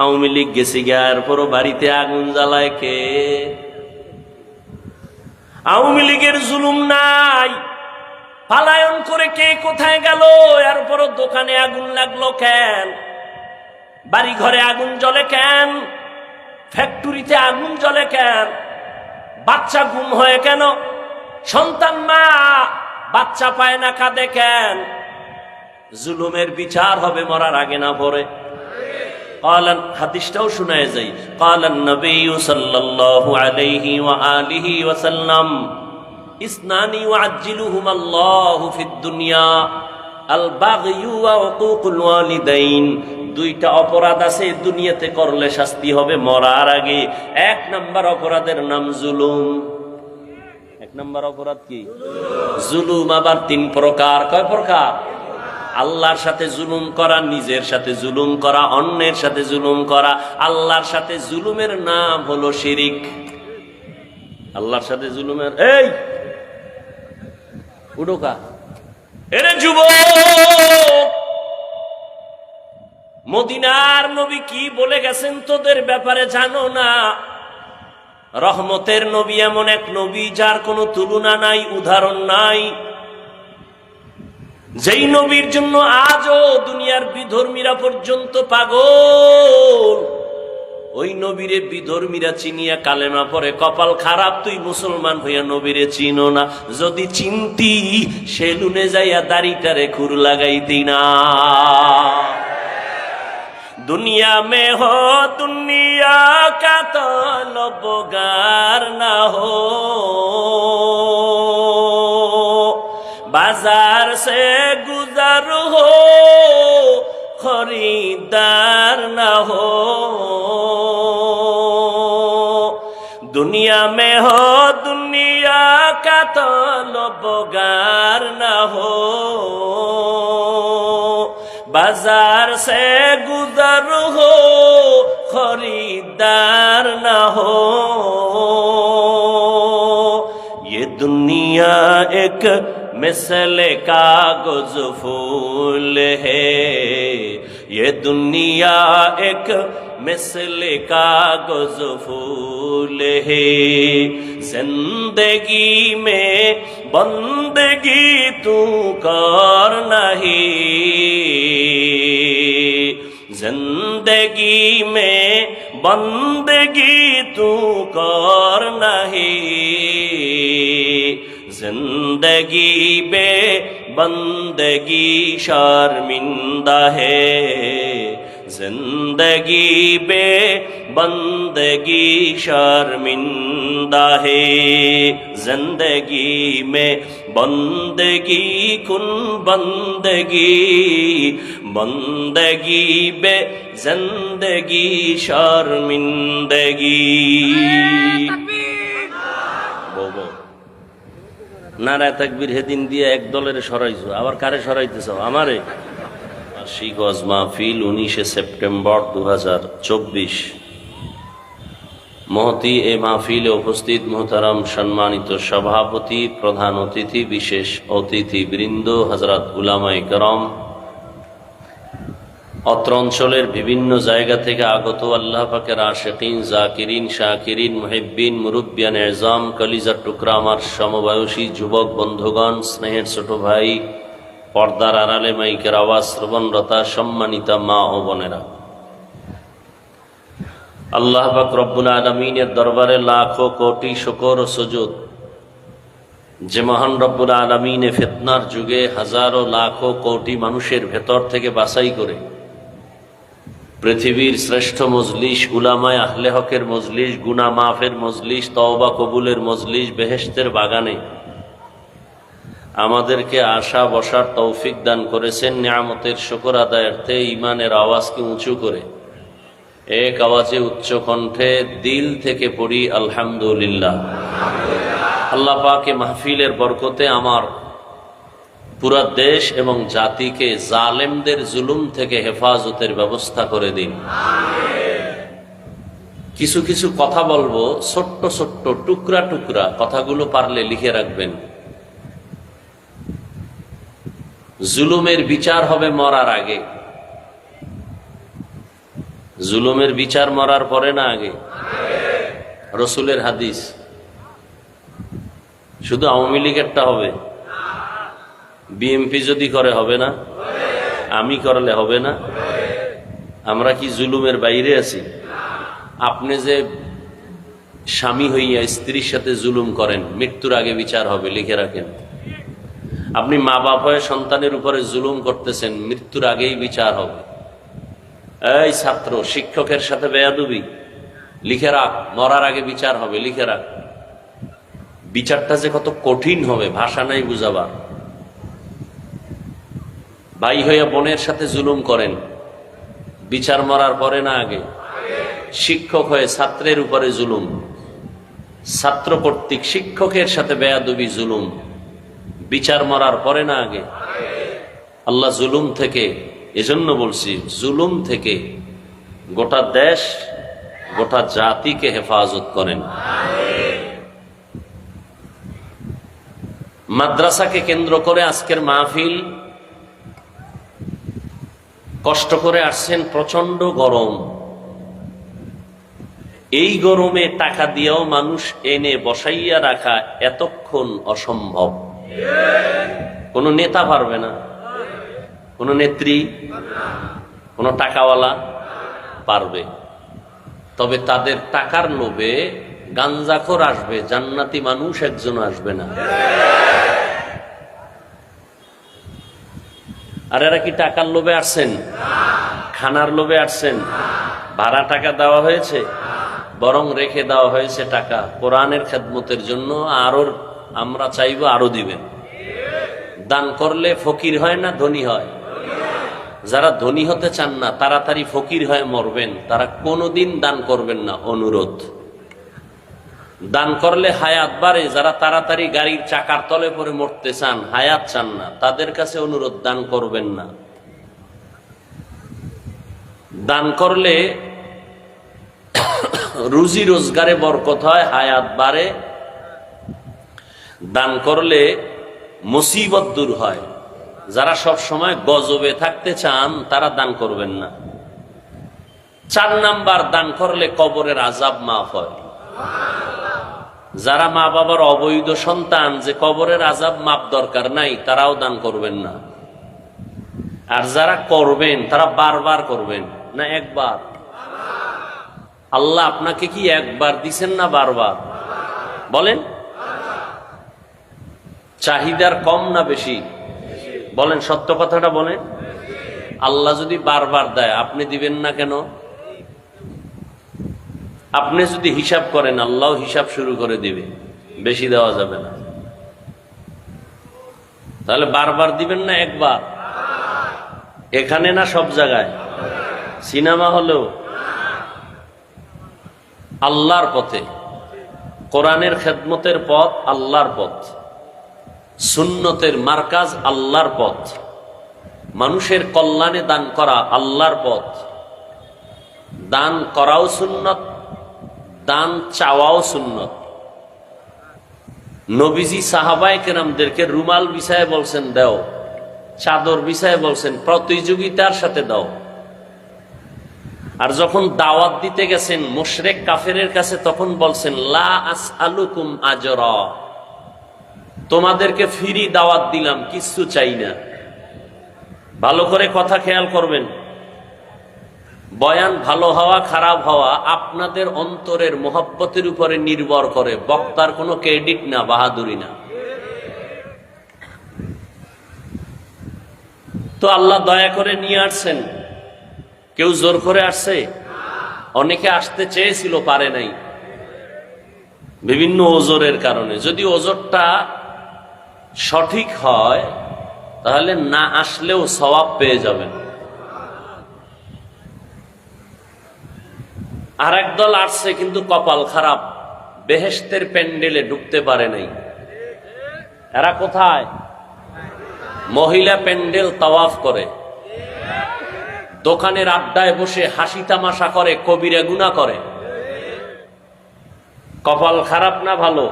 আওয়ামী লীগ গেছি গার পরও বাড়িতে আগুন জ্বালায় কে? আওয়ামী লীগের জুলুম নাই, পালায়ন করে কে কোথায় গেল? এরপরও দোকানে আগুন লাগলো কেন? বাড়ি ঘরে আগুন জ্বলে কেন? ফ্যাক্টরিতে আগুন জ্বলে কেন? বাচ্চা গুম হয় কেন? সন্তান মা বাচ্চা পায় না, কাঁদে কেন? জুলুমের বিচার হবে মরার আগে না পরে। হাদিসটাও শোনায় যাই। ক্বালান নবী সাল্লাল্লাহু আলাইহি ওয়া আলিহি ওয়াসাল্লাম ইসনানি ইউআজ্জিলুহুমা আল্লাহু ফিদ দুনিয়া আল বাগয়ু ওয়া উকুকুল ওয়ালিদাইন। দুইটা অপরাধ আছে দুনিয়াতে করলে শাস্তি হবে মরার আগে। এক নাম্বার অপরাধের নাম জুলুম। এক নাম্বার অপরাধ কি? জুলুম। আবার তিন প্রকার। কয় প্রকার? আল্লাহর সাথে জুলুম করা, নিজের সাথে জুলুম করা, অন্যের সাথে জুলুম করা। আল্লাহর সাথে জুলুমের নাম হলো শিরিক। আল্লাহর সাথে জুলুমের এই উডোকা এরে যুবক, মদিনার নবী কি বলে গেছেন তোদের ব্যাপারে জানো না? রহমতের নবী এমন এক নবী যার কোনো তুলনা নাই, উদাহরণ নাই। যেই নবীর জন্য আজও দুনিয়ার বিধর্মীরা পর্যন্ত পাগল। ওই নবীরে বিধর্মীরা চিনিয়া কালেমা পরে কপাল খারাপ, তুই মুসলমান হইয়া নবীরে চিনো না। যদি চিনতি সেলুনে যাইয়া দাড়িটারে খুর লাগাইতি না। दुनिया में हो दुनिया का तलबगार ना हो, बाजार से गुजर हो खरीदार ना हो। दुनिया में हो दुनिया का तलबगार ना हो, बाजार से गुजर हो खरीदार ना हो। ये दुनिया एक मिसल कागज फूल है, ये दुनिया एक मिसल कागज फूल है। जिंदगी में बंदगी तू कर नहीं, जिंदगी में बंदगी तू कर नहीं। जिंदगी बे बंदगी शर्मिंदा है, जिंदगी बे बंदगी शर्मिंदा है। जिंदगी में बंदगी कुन बंदगी, बंदगी बे जिंदगी शर्मिंदगी। নারায় তাকবীর হেদিন দিয়ে এক দলের সরাইছো, আবার কারে সরাইতেছ? আমারে। বার্ষিক ওয়াজ মাহফিল 19 সেপ্টেম্বর 2024। মহতি এ মাহফিলে উপস্থিত মোহতারাম সম্মানিত সভাপতি, প্রধান অতিথি, বিশেষ অতিথি বৃন্দ, হযরত উলামায়ে কেরাম, অত্র অঞ্চলের বিভিন্ন জায়গা থেকে আগত আল্লাহ পাকের আশিকিন, জাকিরিন, শাকিরিন, মুহিব্বিন, মুরব্বিয়ান এজাম, কলিজার টুকরা আমার সমবয়সী যুবক বন্ধুগণ, স্নেহের ছোট ভাই, পর্দার আড়ালে মাইকের আওয়াজ শ্রবণরতা সম্মানিতা মা ও বোনেরা, আল্লাহ পাক রব্বুল আলামিনের দরবারে লাখো কোটি শুকর ও সুজুদ যে মহান রব্বুল আলামিনে ফিতনার যুগে হাজারো লাখো কোটি মানুষের ভেতর থেকে বাছাই করে পৃথিবীর শ্রেষ্ঠ মজলিস, উলামায়ে আহলে হকের মজলিস, গুনাহ মাফের মজলিস, তওবা কবুলের মজলিস, বেহেশতের বাগানে আমাদেরকে আসা বসার তৌফিক দান করেছেন। নিয়ামতের শুকর আদায়ার্থে ঈমানের আওয়াজকে উঁচু করে এক আওয়াজে উচ্চ কণ্ঠে দিল থেকে পড়ি আলহামদুলিল্লাহ। আল্লাহ পাকে মাহফিলের বরকতে আমার পুরা দেশ এবং জাতিকে জালেমদের জুলুম থেকে হেফাজতের ব্যবস্থা করে দিন। কিছু কিছু কথা বলবো, ছোট্ট ছোট্ট টুকরা টুকরা কথাগুলো পারলে লিখে রাখবেন। জুলুমের বিচার হবে মরার আগে। জুলুমের বিচার মরার পরে না আগে? রসুলের হাদিস। শুধু আওয়ামী লীগেরটা হবে? বিএমপি যদি করে হবে না? আমি করলে হবে না? আমরা কি জুলুমের বাইরে আছি? আপনি যে স্বামী হইয়া স্ত্রীর সাথে জুলুম করেন, মৃত্যুর আগে বিচার হবে, লিখে রাখেন। আপনি মা বাপ হয়ে সন্তানের উপরে জুলুম করতেছেন, মৃত্যুর আগেই বিচার হবে। এই ছাত্র, শিক্ষকের সাথে বেয়াদবি, লিখে রাখ, মরার আগে বিচার হবে, লিখে রাখ। বিচারটা যে কত কঠিন হবে ভাষা নাই বুঝাবার। ভাই হইয়া বোনের সাথে জুলুম করেন, বিচার মরার পরে না আগে? শিক্ষক হয়ে ছাত্রের উপরে জুলুম, ছাত্র কর্তৃক শিক্ষকের সাথে বেয়াদবি, জুলুম, বিচার মরার পরে না আগে? আল্লাহ জুলুম থেকে, এজন্য বলছি, জুলুম থেকে গোটা দেশ, গোটা জাতিকে হেফাজত করেন। মাদ্রাসাকে কেন্দ্র করে আজকের মাহফিল। কষ্ট করে আসছেন, প্রচন্ড গরম। এই গরমে টাকা দিয়েও মানুষ এনে বসাইয়া রাখা এতক্ষণ অসম্ভব। কোন নেতা পারবে না, কোন নেত্রী, কোন টাকাওয়ালা পারবে। তবে তাদের টাকার লোভে গাঞ্জাখোর আসবে, জান্নাতি মানুষ একজন আসবে না। আর এরা কি টাকার লোভে আসছেন? খানার লোভে আসছেন? ভাড়া টাকা দেওয়া হয়েছে? বরং রেখে দেওয়া হয়েছে টাকা কোরআনের খেদমতের জন্য। আরো আমরা চাইবো আরো দিবেন। দান করলে ফকির হয় না ধনী হয়? যারা ধনী হতে চান না, তাড়াতাড়ি ফকির হয়ে মরবেন, তারা কোনোদিন দান করবেন না। অনুরোধ, দান করলে হায়াত বাড়ে। যারা তাড়াতাড়ি গাড়ির চাকার তলে পড়ে মরতে চান, হায়াত চান না, তাদের কাছে অনুরোধ, দান করবেন না। দান করলে রুজি রোজগারে বরকত হয়, হায়াত বাড়ে। দান করলে মুসিবত দূর হয়। যারা সব সময় গজবে থাকতে চান, তারা দান করবেন না। 4 নাম্বার, দান করলে কবরের আযাব মাফ হয়। যারা মা বাবার অবৈধ সন্তান, যে কবরের আযাব মাপ দরকার নাই, তারাও দান করবেন না। আর যারা করবেন, তারা বারবার করবেন না, একবার। আল্লাহ আপনাকে কি একবার দিছেন না বারবার? বলেন, চাহিদার কম না বেশি? বলেন, সত্য কথাটা বলেন। আল্লাহ যদি বারবার দেয়, আপনি দিবেন না কেন? আপনি যদি হিসাব করেন, আল্লাহ হিসাব শুরু করে দিবে, বেশি দেওয়া যাবে না। তাহলে বারবার দিবেন না একবার? এখানে না সব জায়গায়? সিনেমা হলেও? আল্লাহর পথে, কোরআনের খেদমতের পথ আল্লাহর পথ, সুন্নতের মার্কাজ আল্লাহর পথ, মানুষের কল্যাণে দান করা আল্লাহর পথ। দান করাও সুন্নত, দান চাওয়াও সুন্নত। নবীজি সাহাবায়ে কেরামদেরকে রুমাল বিছায় বলছেন দাও, চাদর বিছায় বলছেন প্রতিযোগিতার সাথে দাও। আর যখন দাওয়াত দিতে গেছেন মুশরিক কাফেরের কাছে, তখন বলছেন লা আসআলুকুম আজরা, তোমাদেরকে ফ্রি দাওয়াত দিলাম, কিছু চাই না। ভালো করে কথা খেয়াল করবেন। বয়ান ভালো হওয়া খারাপ হওয়া আপনাদের অন্তরের মহব্বতের উপরে নির্ভর করে, বক্তার কোনো ক্রেডিট না, বাহাদুরি না। তো আল্লাহ দয়া করে নিয়ে আসছেন। কেউ জোর করে আসছে? অনেকে আসতে চেয়েছিল, পারে নাই, বিভিন্ন ওজরের কারণে। যদি ওজরটা সঠিক হয়, তাহলে না আসলেও সওয়াব পেয়ে যাবেন। আর একদল আসছে, কিন্তু কপাল খারাপ, বেহেশতের প্যান্ডেলে ঢুকতে পারে নাই। এরা কোথায়? মহিলা প্যান্ডেল তাওয়াফ করে, দোকানের আড্ডায় বসে হাসি তামাশা করে, কবিরা গুনাহ করে। কপাল খারাপ না ভালো?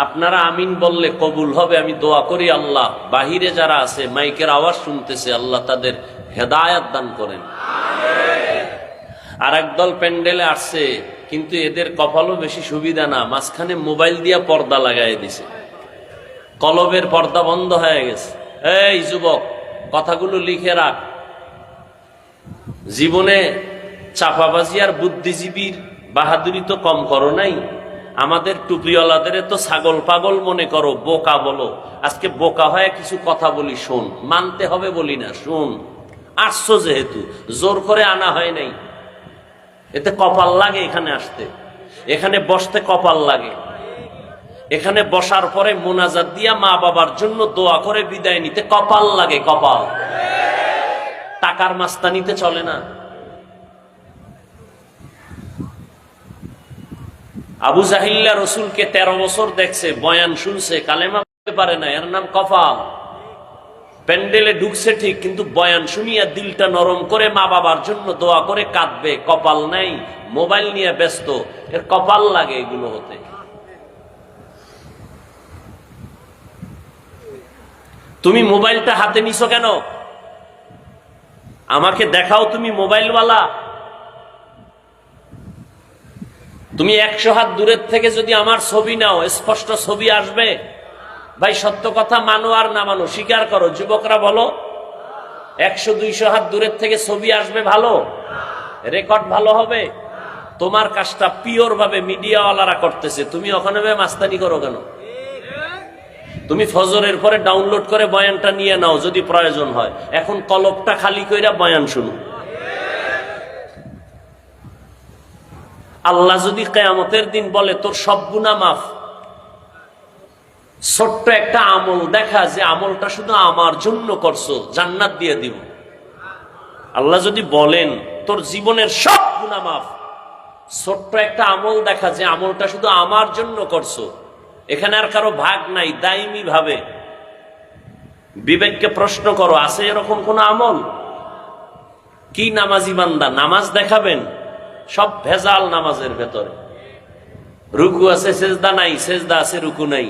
আপনারা আমিন বললে কবুল হবে। আমি দোয়া করি, আল্লাহ বাহিরে যারা আছে, মাইকের আওয়াজ শুনতেছে, আল্লাহ তাদের হেদায়েত দান করেন। আর একদল প্যান্ডেলে আসছে, কিন্তু এদের কপালও বেশি সুবিধা না, মাঝখানে মোবাইল দিয়া পর্দা লাগাই দিছে, কলবের পর্দা বন্ধ হয়ে গেছে। এই যুবক, কথাগুলো লিখে রাখ। জীবনে চাপাবাজি আর বুদ্ধিজীবীর বাহাদুরি তো কম করো নাই। আমাদের টুপিওয়ালাদের তো ছাগল পাগল মনে করো, বোকা বলো। আজকে বোকা হয়ে কিছু কথা বলি, শোন। মানতে হবে বলি না, শোন। আসছো যেহেতু, জোর করে আনা হয় নাই। এতে কপাল লাগে এখানে আসতে, এখানে বসতে কপাল লাগে। এখানে বসার পরে মোনাজাত দিয়া মা বাবার জন্য দোয়া করে বিদায় নিতে কপাল লাগে, কপাল। টাকার মাস্তানিতে চলে না। আবু জাহিল্লা রসুলকে 13 বছর দেখছে, বয়ান শুনছে, কালেমা বলতে পারে না, এর নাম কপাল। প্যান্ডেলে ঢুকছে ঠিক, কিন্তু বয়ান শুনিয়া দিলটা নরম করে মা বাবার জন্য দোয়া করে কাঁদবে, কপাল নাই। মোবাইল নিয়ে ব্যস্ত, এর কপাল লাগে এগুলো হতে। তুমি মোবাইলটা হাতে নিছো কেন? আমাকে দেখাও তুমি মোবাইলওয়ালা। তুমি 100 হাত দূরের থেকে যদি আমার ছবি নাও, স্পষ্ট ছবি আসবে? ভাই সত্য কথা মানো আর না মানো, স্বীকার করো। যুবকরা বলো, 100-200 হাত দূরের থেকে ছবি আসবে ভালো? রেকর্ড ভালো হবে? তোমার কাজটা পিওর ভাবে মিডিয়াওয়ালারা করতেছে, তুমি ওখানে মাস্তানি করো কেন? তুমি ফজরের পরে ডাউনলোড করে বয়ানটা নিয়ে নাও যদি প্রয়োজন হয়। এখন কলবটা খালি কইরা বয়ান শুনো। আল্লাহ যদি কিয়ামতের দিন বলে তোর সব গুনাহ মাফ, ছোট্ট একটা আমল দেখা যে আমলটা শুধু আমার জন্য করছো, জান্নাত দিয়ে দিব। আল্লাহ যদি বলেন তোর জীবনের সব গুনাহ মাফ, ছোট্ট একটা আমল দেখা যে আমলটা শুধু আমার জন্য করছো, এখানে আর কারো ভাগ নাই, দাইমি ভাবে। বিবেককে প্রশ্ন করো, আছে এরকম কোন আমল? কি নামাজি বান্দা নামাজ দেখাবেন? সব ভেজাল নামাজের ভেতরে। রুকু আছে, সেজদা নাই, সেজদা আছে, রুকু নাই।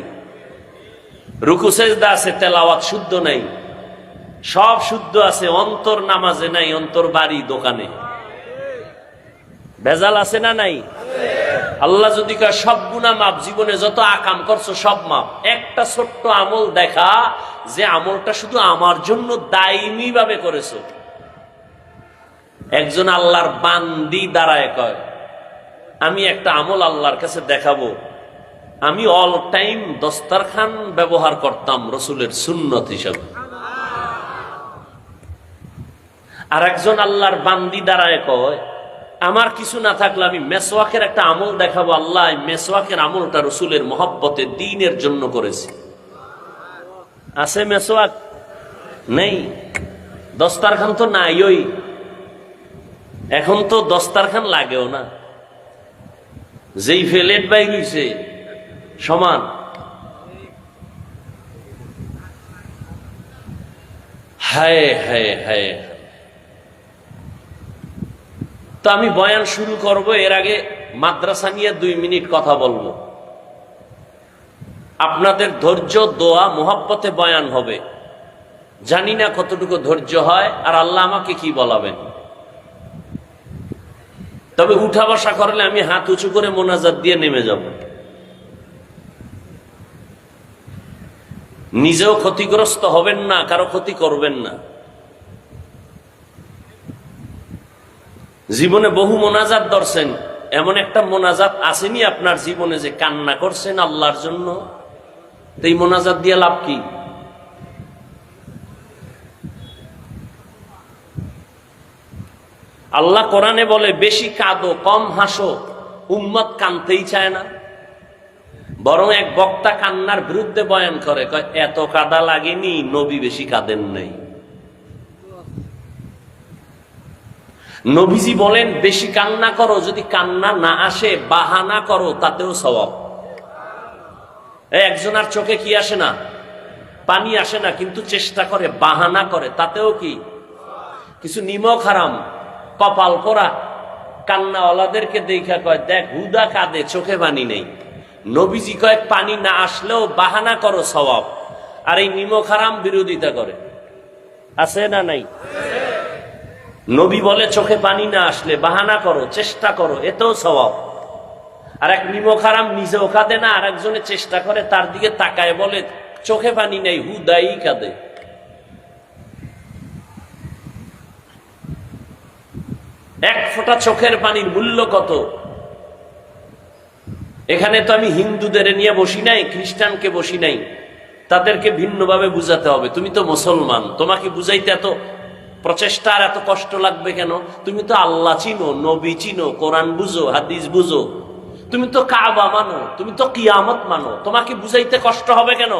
রুকু সেজদা আছে, তেলাওয়াত শুদ্ধ নাই। সব শুদ্ধ আছে, অন্তর নামাজে নাই, অন্তর বাড়ি দোকানে। ভেজাল আছে না নাই? আল্লাহ যদি কয় সব গুনাহ মাপ, জীবনে যত আকাম করছো সব মাপ, একটা ছোট্ট আমল দেখা যে আমলটা শুধু আমার জন্য দায়ী ভাবে করেছো। একজন আল্লাহর বান্দি দাঁড়ায় কয়, আমি একটা আমল আল্লাহর কাছে দেখাবো, আমি অল টাইম দস্তরখান ব্যবহার করতাম রসুলের সুন্নত হিসাবে। আর একজন আল্লাহর বান্দি দাঁড়ায় কয়, আমার কিছু না থাকলে আমি মেসওয়াকের একটা আমল দেখাবো, আল্লাহ মেসওয়াকের আমলটা রসুলের মহব্বতে দ্বীনের জন্য করেছি। আছে মেসওয়াক? নেই। দস্তারখান তো নাই। ওই এখন তো দস্তারখান লাগেও না, যেই ফেলেট বাইর হইছে সমান। হায় হায় হায়। তো আমি বয়ান শুরু করব, এর আগে মাদ্রাসা নিয়ে 2 মিনিট কথা বলবো। আপনাদের ধৈর্য, দোয়া, মোহাব্বতে বয়ান হবে। জানি না কতটুকু ধৈর্য হয়, আর আল্লাহ আমাকে কি বলাবেন। তবে উঠা বসা করলে আমি হাত উঁচু করে মোনাজাত দিয়ে নেমে যাব। নিজেও ক্ষতিগ্রস্ত হবেন না, কারো ক্ষতি করবেন না। জীবনে বহু মোনাজাত ধরছেন, এমন একটা মোনাজাত আসেনি আপনার জীবনে যে কান্না করছেন আল্লাহর জন্য? এই মোনাজাত দিয়ে লাভ কি? আল্লাহ কোরআনে বলে বেশি কাঁদো কম হাসো। উম্মত কানতেই চায় না, বরং এক বক্তা কান্নার বিরুদ্ধে বয়ান করে, কয় এত কাদা লাগেনি, নবী বেশি কাঁদেন নাই। নবীজি বলেন বেশি কান্না করো, যদি কান্না না আসে বাহানা করো, তাতেও সওয়াব। একজনের চোখে কি আসে না? পানি আসে না, কিন্তু চেষ্টা করে, বাহানা করে, তাতেও কি? কিছু নিমক হারাম, কপাল পোড়া কান্নাওয়ালাদেরকে দেখা কয় দেখ হুদা কাঁদে, চোখে পানি নেই। নবীজি কয় পানি না আসলেও বাহানা করো, সওয়াব। আর এই নিমক হারাম বিরোধিতা করে। আছে না নাই? নবী বলে চোখে পানি না আসলে বাহানা করো, চেষ্টা করো, এতেও সওয়াব। আর এক নিমক হারাম নিজেও কাঁদে না, আর একজনে চেষ্টা করে তার দিকে তাকায় বলে চোখে পানি নেই, হুদাই কাঁদে। এক ফোঁটা চোখের পানির মূল্য কত? এখানে তো আমি হিন্দুদের নিয়ে বসি নাই, খ্রিস্টানকে বসি নাই, তাদেরকে ভিন্নভাবে বুঝাতে হবে। তুমি তো মুসলমান, তোমাকে বুঝাইতে এত প্রচেষ্টা আর এত কষ্ট লাগবে কেন? তুমি তো আল্লাহ চিনো, নবী চিনো, কোরআন বুঝো, হাদিস বুঝো, তুমি তো কাবা মানো, তুমি তো কিয়ামত মানো, তোমাকে বুঝাইতে কষ্ট হবে কেন?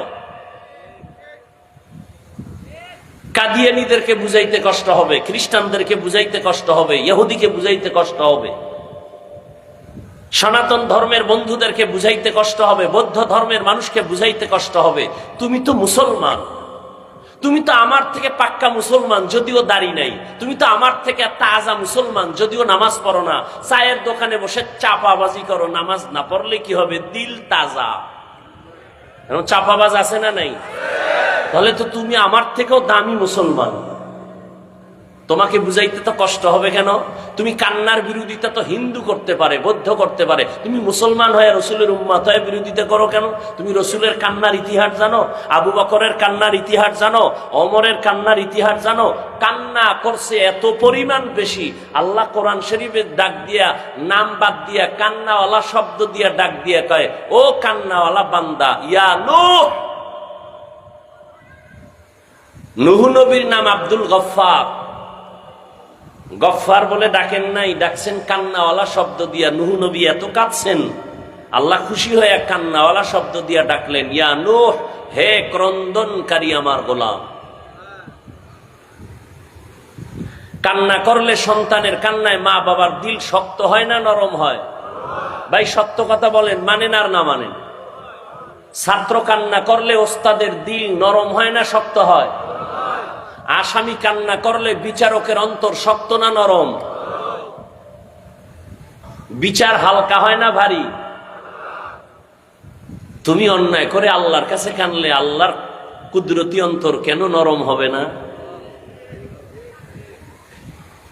কাদিয়ানীদেরকে বুঝাইতে কষ্ট হবে, খ্রিস্টানদেরকে বুঝাইতে কষ্ট হবে, ইহুদিকে বুঝাইতে কষ্ট হবে, সনাতন ধর্মের বন্ধুদেরকে বুঝাইতে কষ্ট হবে, বৌদ্ধ ধর্মের মানুষকে বুঝাইতে কষ্ট হবে। তুমি তো মুসলমান, তুমি তো আমার থেকে পাক্কা মুসলমান যদিও দাড়ি নাই, তুমি তো আমার থেকে তাজা মুসলমান যদিও নামাজ পড়ো না, চায়ের দোকানে বসে চাপাবাজি করো, নামাজ না পড়লে কি হবে? দিল তাজা। চাপাবাজ আছে না নাই? তাহলে তো তুমি আমার থেকেও দামি মুসলমান, তোমাকে বুঝাইতে তো কষ্ট হবে কেন? তুমি কান্নার বিরোধিতা তো হিন্দু করতে পারে, বৌদ্ধ করতে পারে, তুমি মুসলমান হয়ে রসুলের উম্মত হয়ে বিরোধিতা করো কেন? তুমি রসুলের কান্নার ইতিহাস জানো? আবু বকরের কান্নার ইতিহাস জানো? ওমরের কান্নার ইতিহাস জানো? কান্না করছে এত পরিমাণ বেশি, আল্লাহ কোরআন শরীফের ডাক দিয়া, নাম বাদ দিয়া, কান্নাওয়ালা শব্দ দিয়া ডাক দিয়া কয়, ও কান্নাওয়ালা বান্দা, ইয়া নূহ। নূহ নবীর নাম আব্দুল গফফার, গফফার বলে ডাকেন নাই, ডাকছেন কান্নাওয়ালা শব্দ দিয়া। নূহ নবী এত কাঁদছেন, আল্লাহ খুশি হয়ে কান্নাওয়ালা শব্দ দিয়া ডাকলেন, ইয়া নূহ, হে ক্রন্দনকারী আমার গোলাম। কান্না করলে, সন্তানের কান্নায় মা বাবার দিল শক্ত হয় না নরম হয়? ভাই সত্য কথা বলেন, মানেন আর না মানেন? ছাত্র কান্না করলে ওস্তাদের দিল নরম হয় না শক্ত হয়? আসামি কান্না করলে বিচারকের অন্তর শক্ত না নরম? বিচার হালকা হয় না ভারী? তুমি অন্যায় করে আল্লাহর কাছে কানলে আল্লাহর কুদরতি অন্তর কেন নরম হবে না?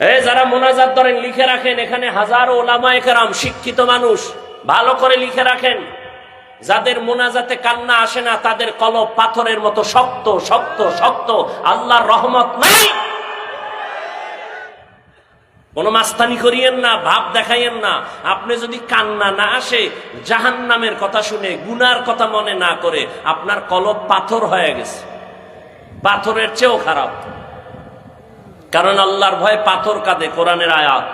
এই যারা মোনাজাত ধরেন, লিখে রাখেন, এখানে হাজারো ওলামায়ে কেরাম, শিক্ষিত মানুষ, ভালো করে লিখে রাখেন, যাদের মোনাজাতে কান্না আসে না তাদের কলব পাথরের মতো শক্ত শক্ত শক্ত, আল্লাহর রহমত নাই। কোনো মাস্তানি করিয়েন না, ভাব দেখাইয়েন না। আপনি যদি কান্না না আসে, জাহান্নামের কথা শুনে, গুনার কথা মনে না করে, আপনার কলব পাথর হয়ে গেছে, পাথরের চেয়েও খারাপ। কারণ আল্লাহর ভয়ে পাথর কাঁদে, কোরআনের আয়াত।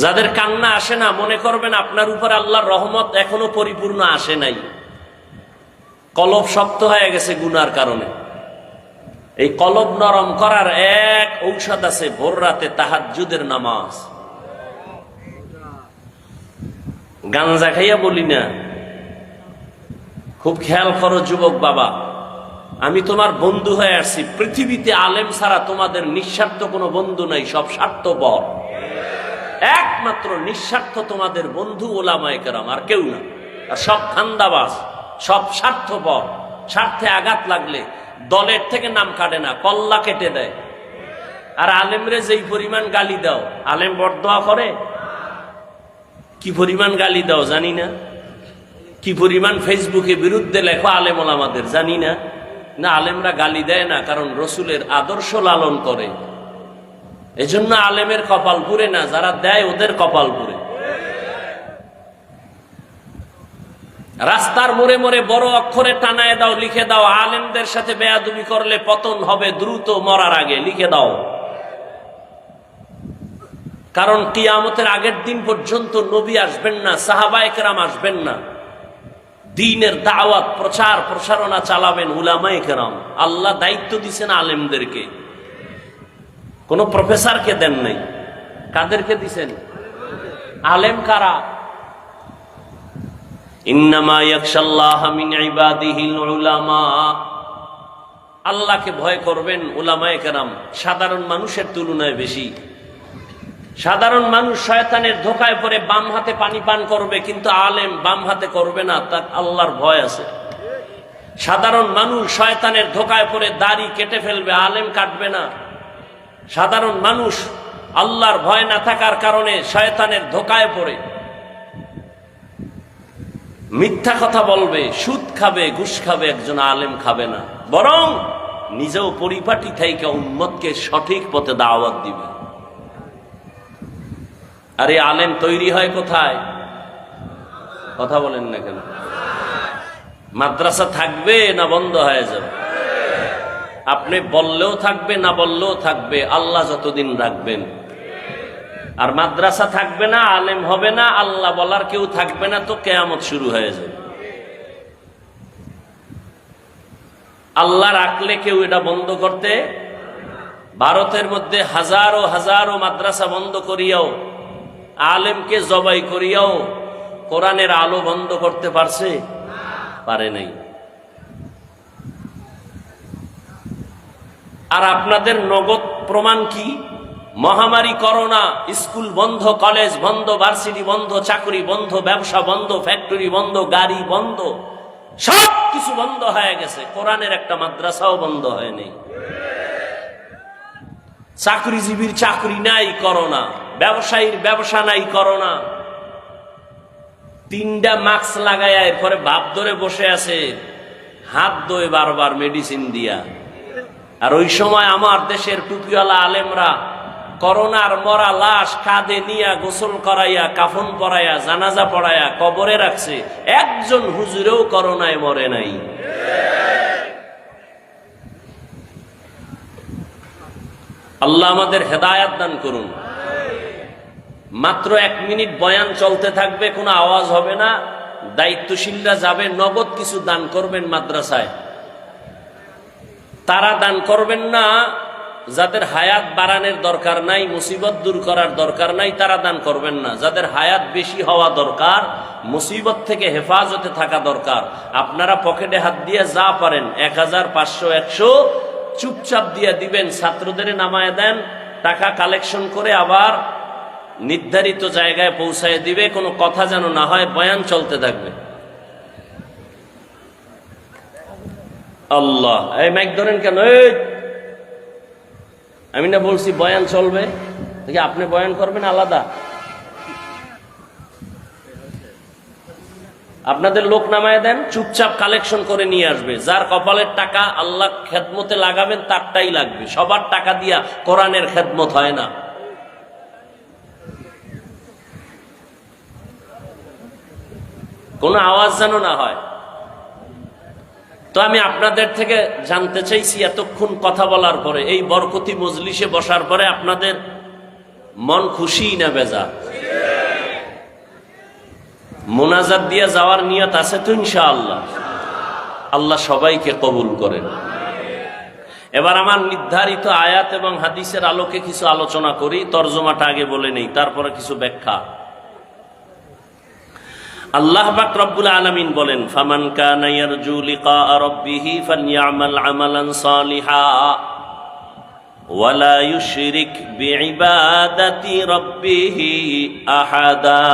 যাদের কান্না আসে না, মনে করবেন আপনার উপর আল্লাহর রহমত এখনো পরিপূর্ণ আসে নাই, কলব শক্ত হয়ে গেছে গুনার কারণে। এই কলব নরম করার এক ঔষধ আছে, ভোর রাতে তাহাজ্জুদের নামাজ। গাঞ্জা খাইয়া বলি না, খুব খেয়াল করো যুবক বাবা, আমি তোমার বন্ধু হয়ে আসছি। পৃথিবীতে আলেম ছাড়া তোমাদের নিঃস্বার্থ কোনো বন্ধু নাই, সব স্বার্থপর। একমাত্র নিঃস্বার্থ তোমাদের বন্ধু ওলামায়ে কেরাম, আর কেউ না। আর সব ধান্দাবাজ, সব স্বার্থপর। স্বার্থে আঘাত লাগলে দলের থেকে নাম কাটে না, কল্লা কেটে দেয়। আর আলেমরে যেই পরিমাণ গালি দাও, আলেম বরদোয়া করে? কি পরিমাণ গালি দাও জানি না, কি পরিমাণ ফেসবুকে বিরুদ্ধে লেখো আলেম ওলামাদের জানি না। না, আলেমরা গালি দেয় না, কারণ রসুলের আদর্শ লালন করে। এজন্য আলেমের কপাল পুড়ে না, যারা দেয় ওদের কপাল পুড়ে। রাস্তার মোড়ে মোড়ে বড় অক্ষরে টানায় দাও, লিখে দাও, আলেমদের সাথে বেয়াদবি করলে পতন হবে দ্রুত, মরার আগে লিখে দাও। কারণ কিয়ামতের আগের দিন পর্যন্ত নবী আসবেন না, সাহাবায়ে কেরাম আসবেন না। দ্বীনের দাওয়াত, প্রচার প্রসারণা চালাবেন উলামায়ে কেরাম। আল্লাহ দায়িত্ব দিয়েছেন আলেমদেরকে, কোন প্রফেসরকে দেন নাই। কাদেরকে দিছেন? আলেম কারা? ইন্নামা ইয়াখশাল্লাহা মিন ইবাদিহিল উলামা। আল্লাহকে ভয় করবেন উলামায়ে কেরাম সাধারণ মানুষের তুলনায় বেশি। সাধারণ মানুষ শয়তানের ধোকায় পড়ে বাম হাতে পানি পান করবে, কিন্তু আলেম বাম হাতে করবে না, তার আল্লাহর ভয় আছে। সাধারণ মানুষ শয়তানের ধোকায় পড়ে দাড়ি কেটে ফেলবে, আলেম কাটবে না। সাধারণ মানুষ আল্লাহর ভয় না থাকার কারণে শয়তানের ধোকায় পড়ে মিথ্যা কথা বলবে, সুদ খাবে, ঘুষ খাবে, একজন আলেম খাবে না, বরং নিজেও পরিপাটি থেকে উম্মতকে সঠিক পথে দাওয়াত দিবে। আর এই আলেম তৈরি হয় কোথায়? কথা বলেন না কেন? মাদ্রাসা থাকবে না বন্ধ হয়ে যাবে? আপনি বললেও থাকবে, না বললেও থাকবে, আল্লাহ যতদিন রাখবেন। আর মাদ্রাসা থাকবে না, আলেম হবে না, আল্লাহ বলার কেউ থাকবে না, তো কিয়ামত শুরু হয়ে যাবে। আল্লাহ রাখলে কেউ এটা বন্ধ করতে, ভারতের মধ্যে হাজারো হাজারো মাদ্রাসা বন্ধ করিয়াও, আলেমকে জবাই করিয়াও কোরআনের আলো বন্ধ করতে পারছে? পারে নাই। আর আপনাদের নগদ প্রমাণ কি? মহামারী করোনা, স্কুল বন্ধ, কলেজ বন্ধ, ভার্সিটি বন্ধ, চাকরি বন্ধ, ব্যবসা বন্ধ, ফ্যাক্টরি বন্ধ, গাড়ি বন্ধ, সব কিছু বন্ধ হয়ে গেছে, কোরআনের একটা মাদ্রাসাও বন্ধ হয়নি। চাকরিজীবীর চাকরি নাই করোনা, ব্যবসায়ীর ব্যবসা নাই করোনা। 3টা মাস্ক লাগাইয়া এরপরে ভাব ধরে বসে আছে, হাত ধোয় বারবার মেডিসিন দিয়া। আর ওই সময় আমার দেশের টুপিওয়ালা আলেমরা করোনার মরা লাশ কাঁধে নিয়া গোসল করাইয়া, কাফন পরাইয়া, জানাজা পড়াইয়া কবরে রাখছে, একজন হুজুরেও করোনায় মরে নাই। আল্লাহ আমাদের হেদায়াত দান করুন। মাত্র 1 মিনিট বয়ান চলতে থাকবে, কোনো আওয়াজ হবে না, দায়িত্বশীলরা যাবে, নগদ কিছু দান করবেন মাদ্রাসায়। তারা দান করবেন না যাদের হায়াত বাড়ানোর দরকার নাই, মুসিবত দূর করার দরকার নাই, তারা দান করবেন না। যাদের হায়াত বেশি হওয়া দরকার, মুসিবত থেকে হেফাজতে থাকা দরকার, আপনারা পকেটে হাত দিয়ে যা পারেন 1000, 500, 100 চুপচাপ দিয়ে দিবেন। ছাত্রদের নামায় দেন, টাকা কালেকশন করে আবার নির্ধারিত জায়গায় পৌঁছায় দিবে। কোনো কথা যেন না হয়, বয়ান চলতে থাকবে। আল্লাহ, এই মাইক ধরেন কেন? আমি না বলছি বয়ান চলবে, দেখি আপনি বয়ান করবেন আলাদা। আপনাদের লোক নামায় দেন, চুপচাপ কালেকশন করে নিয়ে আসবে। যার কপালের টাকা আল্লাহ খেদমতে লাগাবেন তারটাই লাগবে। সবার টাকা দিয়া কোরআনের খেদমত হয় না। কোনো আওয়াজ যেন না হয়। তো আমি আপনাদের থেকে জানতে চাইছি, এতক্ষণ কথা বলার পরে, এই বরকতি মজলিসে বসার পরে আপনাদের মন খুশি না বেজা? মোনাজাত দিয়ে যাওয়ার নিয়ত আছে তো ইনশাআল্লাহ? আল্লাহ সবাইকে কবুল করেন। এবার আমার নির্ধারিত আয়াত এবং হাদিসের আলোকে কিছু আলোচনা করি। তরজমাটা আগে বলে নেই, তারপরে কিছু ব্যাখ্যা। আল্লাহ পাক রব্বুল আলামিন বলেন, ফামান কানা ইয়ারজু লিকা রাব্বিহি ফালইয়ামাল আমালান সালিহা ওয়ালা ইউশরিক বিইবাদাতি রাব্বিহি আহাদা।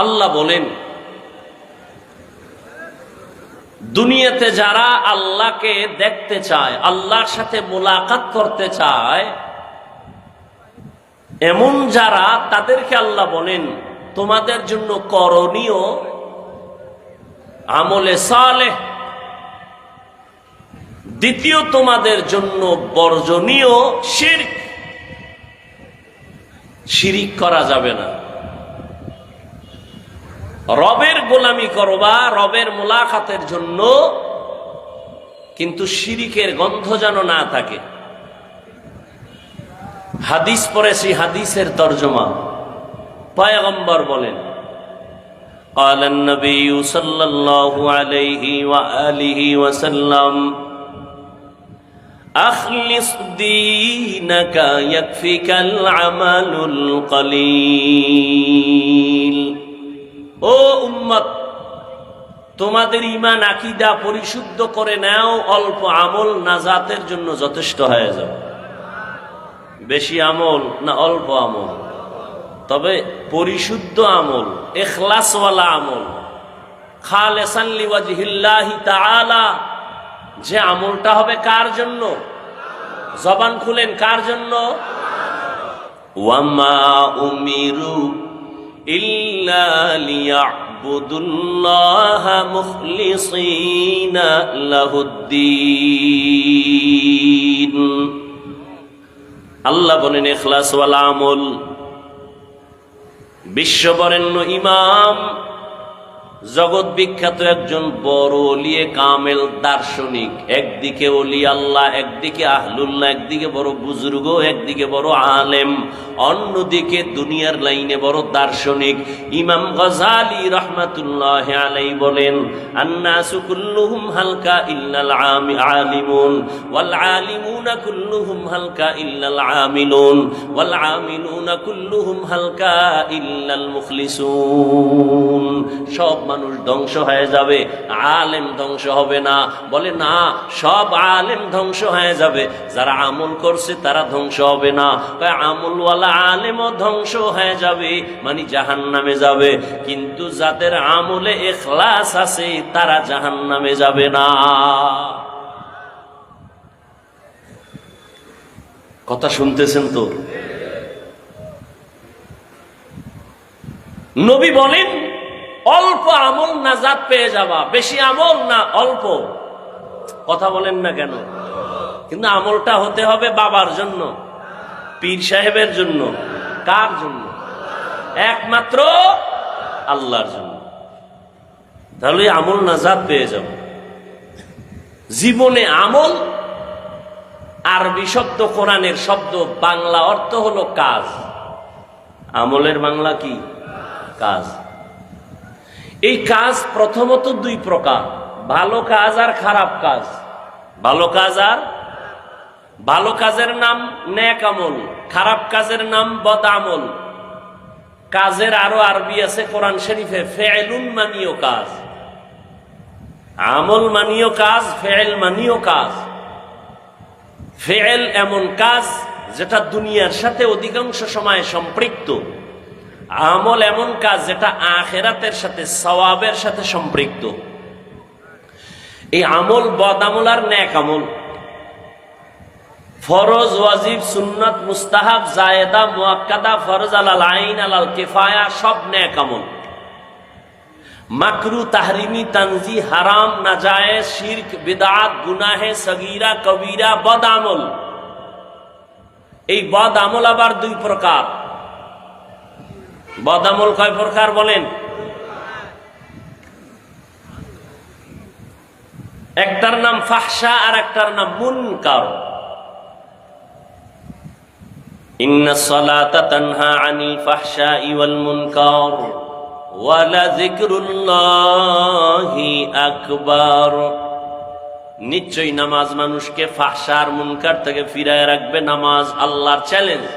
আল্লাহ বলেন, দুনিয়াতে যারা আল্লাহকে দেখতে চায়, আল্লাহর সাথে মুলাকাত করতে চায়, এমন যারা, তাদেরকে আল্লাহ বলেন তোমাদের জন্য করণীয় আমলে সালেহ, দ্বিতীয় তোমাদের জন্য বর্জনীয় শিরক। শিরিক করা যাবে না। রবের গোলামি করবা রবের মুলাকাতের জন্য, কিন্তু শিরিকের গন্ধ যেন না থাকে। হাদিস পড়েছি, হাদিসের তরজমা। পয়গম্বর বলেন, قال النبي صلى الله عليه وآله وسلم أخلص دينك يكفيك العمل القليل। ও উম্মত, তোমাদের ঈমান আকীদা পরিশুদ্ধ করে নাও, অল্প আমল নাজাতের জন্য যথেষ্ট হয়ে যাবে। বেশি আমল না অল্প আমল, তবে পরিশুদ্ধ আমল, ইখলাসওয়ালা আমল, খালিসান লিওয়াজহিল্লাহি তাআলা, যে আমলটা হবে কার জন্য? জবান খুলেন, কার জন্য? ওয়ামা উমিরু ইল্লা লিয়াবুদুল্লাহা মুখলিসিনা লাহুদ্দীন। আল্লাহ বলেন ইখলাস ওয়াল আমল। বিশ্ববরেণ্য ইমাম, জগৎ বিখ্যাত একজন বড় ওলিয়ে কামেল দার্শনিক, একদিকে ওলি আল্লাহ, একদিকে আহলুল্লাহ, একদিকে বড় বুজুর্গ, একদিকে বড় আলেম, অন্যদিকে দুনিয়ার লাইনে বড় দার্শনিক ইমাম গজালি রাহমাতুল্লাহি আলাইহি বলেন, আন্নাসু কুল্লুহুম হালকা ইল্লাল আলিমুন ওয়াল আলিমুনা কুল্লুহুম হালকা ইল্লাল আমিলুন ওয়াল আমিলুনা কুল্লুহুম হালকা ইল্লাল মুখলিসুন। সব মানুষ ধ্বংস হয়ে যাবে, আলেম ধ্বংস হবে না। বলে না, সব আলেম ধ্বংস হয়ে যাবে, যারা আমল করছে তারা ধ্বংস হবে না। আমলওয়ালা আলেমও ধ্বংস হয়ে যাবে, মানে জাহান্নামে যাবে, কিন্তু যাদের আমলে ইখলাস আছে তারা জাহান্নামে যাবে না। কথা শুনতেছেন তো? নবী বলেন অল্প আমল নাজাত পেয়ে যাবা, বেশি আমল না, অল্প। কথা বলেন না কেন? কিন্তু আমলটা হতে হবে বাবার জন্য, পীর সাহেবের জন্য। কার জন্য? একমাত্র আল্লাহর জন্য। তাহলে আমল নাজাত পেয়ে যাব। জীবনে আমল আরবি শব্দ, কোরআনের শব্দ, বাংলা অর্থ হলো কাজ। আমলের বাংলা কি? কাজ। এই কাজ প্রথমত দুই প্রকার, ভালো কাজ আর খারাপ কাজ। ভালো কাজ আর ভালো কাজের নাম নেক আমল, খারাপ কাজের নাম বদ আমল। কাজের আরো আরবি আছে কোরআন শরীফে, ফেয়েলুন মানিও কাজ। আমল মানিও কাজ, ফেয়েল মানিও কাজ। ফেয়েল এমন কাজ যেটা দুনিয়ার সাথে অধিকাংশ সময় সম্পৃক্ত। আমল এমন কাজ যেটা আখিরাতের সাথে, সওয়াবের সাথে সম্পৃক্ত। এই আমল বদ আমল আর নেক আমল, ফরজ, ওয়াজিব, সুন্নাত, মুস্তাহাব, জায়েদা, মুআক্কাদা, ফরজ আলাল আইন, আলাল কিফায়া, সব নেক আমল। মাকরু, তাহরিমি, তানজি, হারাম, নাজায়েজ, শিরক, বিদআত, গুনাহে সগীরা, কবীরা, বদ আমল। এই বদ আমল আবার দুই প্রকার। বদ আমল কয় প্রকার বলেন? একটার নাম ফাহশা আর একটার নাম মুনকার। ইন্নাস সালাতা তানহা আনিল ফাহশাই ওয়াল মুনকার ওয়া লাযিকরুল্লাহি আকবার। নিশ্চয়ই নামাজ মানুষকে ফাহশা আর মুনকার থেকে ফিরায় রাখবে। নামাজ আল্লাহর চ্যালেঞ্জ।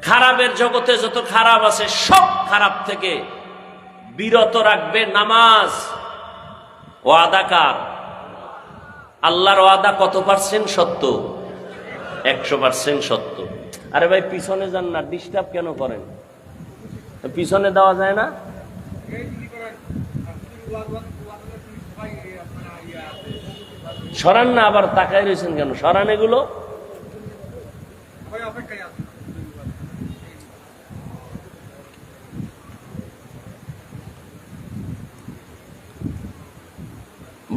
খারাপের জগতে যত খারাপ আছে সব খারাপ থেকে বিরত রাখবে নামাজ। ওয়াদা কার? আল্লাহর ওয়াদা কত পার্সেন্ট সত্য? 100% সত্য। আরে ভাই পিছনে যান না, ডিস্টার্ব কেন করেন? পিছনে দেওয়া যায় না? সরান না, আবার তাকায় রয়েছেন কেন? সরান এগুলো।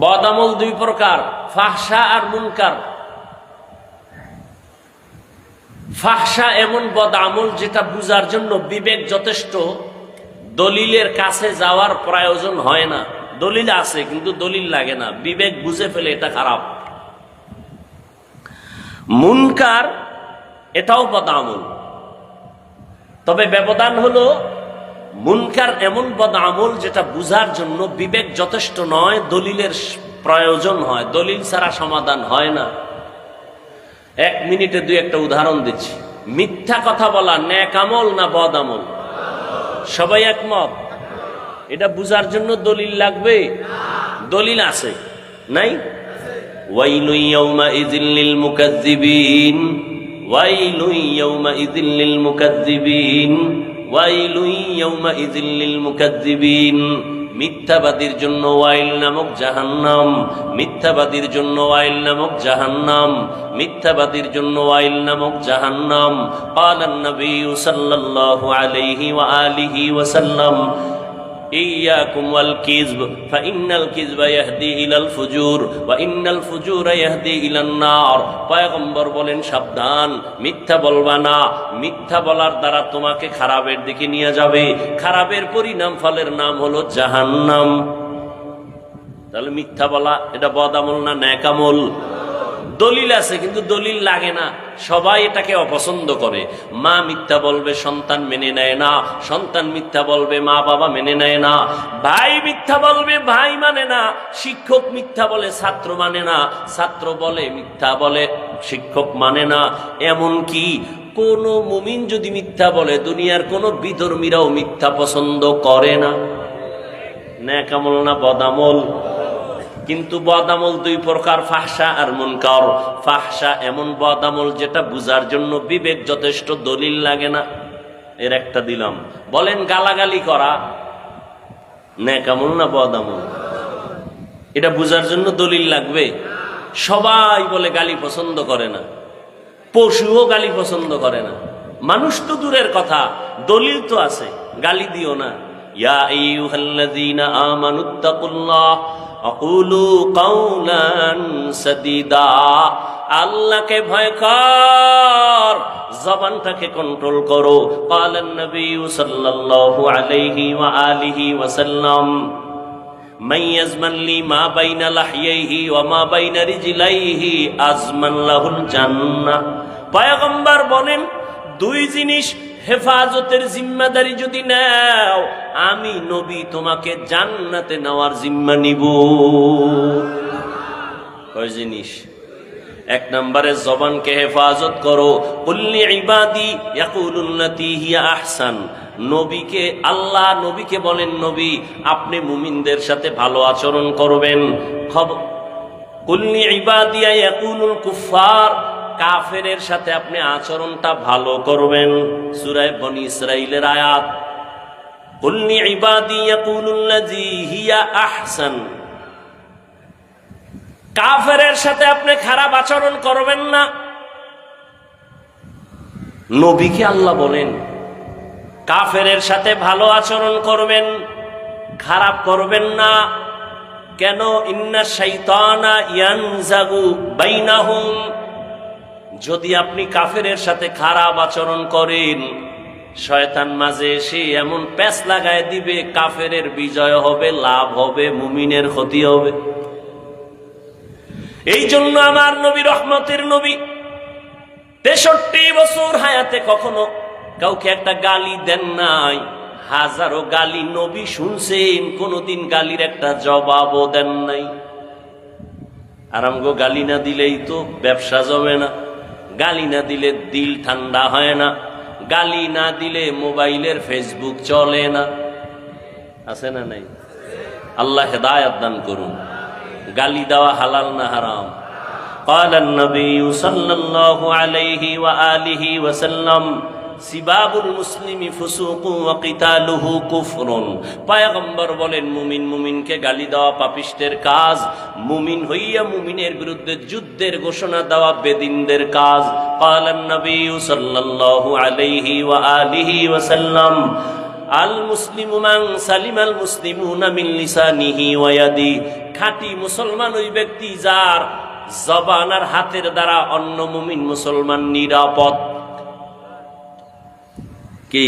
বদ আমল দুই প্রকার, ফাহশা আর মুনকার। ফাহশা এমন বদ আমল যেটা বুঝার জন্য বিবেক যথেষ্ট, দলিলের কাছে যাওয়ার প্রয়োজন হয় না। দলিল আছে কিন্তু দলিল লাগে না, বিবেক বুঝে ফেলে এটা খারাপ। মুনকার এটাও বদ আমল, তবে ব্যবধান হলো মুনকার এমন বদ আমল যেটা বুঝার জন্য বিবেক যথেষ্ট নয়, দলিলের প্রয়োজন হয়। দলিল ছাড়া সমাধান হয় না। 1 মিনিটে দুই একটা উদাহরণ দিচ্ছি। মিথ্যা কথা বলা নেক আমল না বদ আমল? সবাই একমত? এটা বুঝার জন্য দলিল লাগবে? দলিল আছে নাই? ওয়াইলু ইয়াউমাইযিল লিল মুকাজ্জিবিন, ওয়াইলু ইয়াউমাইযিল লিল মুকাজ্জিবিন, ওয়াইলু ইয়াউমাইযিল লিল মুকাজ্জিবিন। মিথ্যাবাদীর জন্য ওয়াইল নামক জাহান্নাম, মিথ্যাবাদীর জন্য ওয়াইল নামক জাহান্নাম, মিথ্যাবাদীর জন্য ওয়াইল নামক জাহান্নাম। ক্বালান নবী সাল্লাল্লাহু আলাইহি ওয়া আলিহি ওয়াসাল্লাম ইয়াকুম ওয়াল কিযব ফাইন্নাল কিযবা ইয়াহদি ইলাল ফুজুর ওয়া ইন্নাল ফুজুরা ইয়াহদি ইলান নার। পয়গম্বর বলেন, সাবধান, মিথ্যা বলবা না। মিথ্যা বলার দ্বারা তোমাকে খারাপের দিকে নিয়ে যাবে, খারাপের পরিণাম ফলের নাম হলো জাহান্নাম। তাহলে মিথ্যা বলা এটা বদামল না নেক আমল? দলিল আছে কিন্তু দলিল লাগে না, সবাই এটাকে অপছন্দ করে। মা মিথ্যা বলবে, সন্তান মেনে নেয় না। সন্তান মিথ্যা বলবে, মা বাবা মেনে নেয় না। ভাই মিথ্যা বলবে, ভাই মানে না। শিক্ষক মিথ্যা বলে, ছাত্র মানে না। ছাত্র বলে, মিথ্যা বলে, শিক্ষক মানে না। এমন কি কোন মুমিন যদি মিথ্যা বলে, দুনিয়ার কোন বিধর্মীরাও মিথ্যা পছন্দ করে না। নেক আমল না বদামল? কিন্তু বদামল দুই প্রকার, ফাহশা আর মুনকার। ফাহশা এমন বদামল যেটা বুঝার জন্য বিবেক যথেষ্ট, দলিল লাগে না। এর একটা দিলাম, বলেন গালাগালি করা নেক আমল না বদামল? এটা বুঝার জন্য দলিল লাগবে। সবাই বলে গালি পছন্দ করে না, পশুও গালি পছন্দ করে না। মানুষ তো দূরের কথা, দলিল তো আছে, গালি দিও না। ইয়া আইয়ুহাল্লাযীনা আমানুত্তাকুল্লাহ আকুলু কাওলান সাদীদা। আল্লাহকে ভয় কর, জবানটাকে কন্ট্রোল করো। ক্বালান নবী সাল্লাল্লাহু আলাইহি ওয়া আলিহি ওয়াসাল্লাম মান ইয়াজমান লি মা বাইনা লাহইহি ওয়া মা বাইনা রিজলাইহি আজমান লাহুল জান্নাহ। পয়গম্বর বলেন, দুই জিনিস হেফাজতের জিম্মাদারি যদি নাও, আমি নবী তোমাকে জান্নাতে নেওয়ার জিম্মা নিব। কয় জিনিস? এক নম্বরে জবানকে হেফাজত করো। কুল্লি ইবাদি ইয়াকুলুল্লাতী হিয়া আহসান। নবীকে, আল্লাহ নবীকে বলেন, নবী আপনি মুমিনদের সাথে ভালো আচরণ করবেন। কুল্লি ইবাদিয়া ইয়াকুলুল কুফার। কাফেরের সাথে আপনি আচরণটা ভালো করবেন। সূরা বনী ইসরাঈলের আয়াত। কুল্লি ইবাদি ইয়াকুলুল্লাযী হিয়া আহসান। কাফেরের সাথে আপনি খারাপ আচরণ করবেন না। নবীকে আল্লাহ বলেন কাফেরের সাথে ভালো আচরণ করবেন, খারাপ করবেন না। কেন? ইন্না শাইতানা ইয়ানজাগু বাইনাহুম। যদি আপনি কাফেরের সাথে খারাপ আচরণ করেন, শয়তান মাঝে এসে এমন প্যাঁচ লাগায় দিবে, কাফেরের বিজয় হবে, লাভ হবে, মুমিনের ক্ষতি হবে। এই জন্য আমার নবী, রহমতের নবী, 63 বছর হায়াতে কখনো কাউকে একটা গালি দেন নাই। হাজারো গালি নবী শুনছেন, কোনদিন গালির একটা জবাবও দেন নাই। আরামগো গালি না দিলেই তো ব্যবসা জমে না, গালি না দিলে দিল ঠান্ডা হয় না, গালি না দিলে মোবাইলের ফেসবুক চলে না। আছে না নাই? আল্লাহ হেদায়েত দান করুন। গালি দেওয়া হালাল না হারাম? ক্বালান নবী সাল্লাল্লাহু আলাইহি ওয়া আলিহি ওয়াসাল্লাম সিবাবুল মুসলিমি ফুসুকুন ওয়া কিতালুহু কুফরুন। পয়গম্বর বলেন, মুমিন মুমিনকে গালি দেওয়া পাপিষ্টের কাজ, মুমিন হইয়া মুমিনের বিরুদ্ধে যুদ্ধের ঘোষণা দেওয়া বেদিনদের কাজ। ক্বালান নবী সাল্লাল্লাহু আলাইহি ওয়া আলিহি ওয়াসাল্লাম আল মুসলিমু মান সালিমাল মুসলিমুনা মিন লিসানিহি ওয়া ইয়াদি। খাঁটি মুসলমান ওই ব্যক্তি যার জবান আর হাতের দ্বারা অন্য মুমিন মুসলমান নিরাপদ। কি?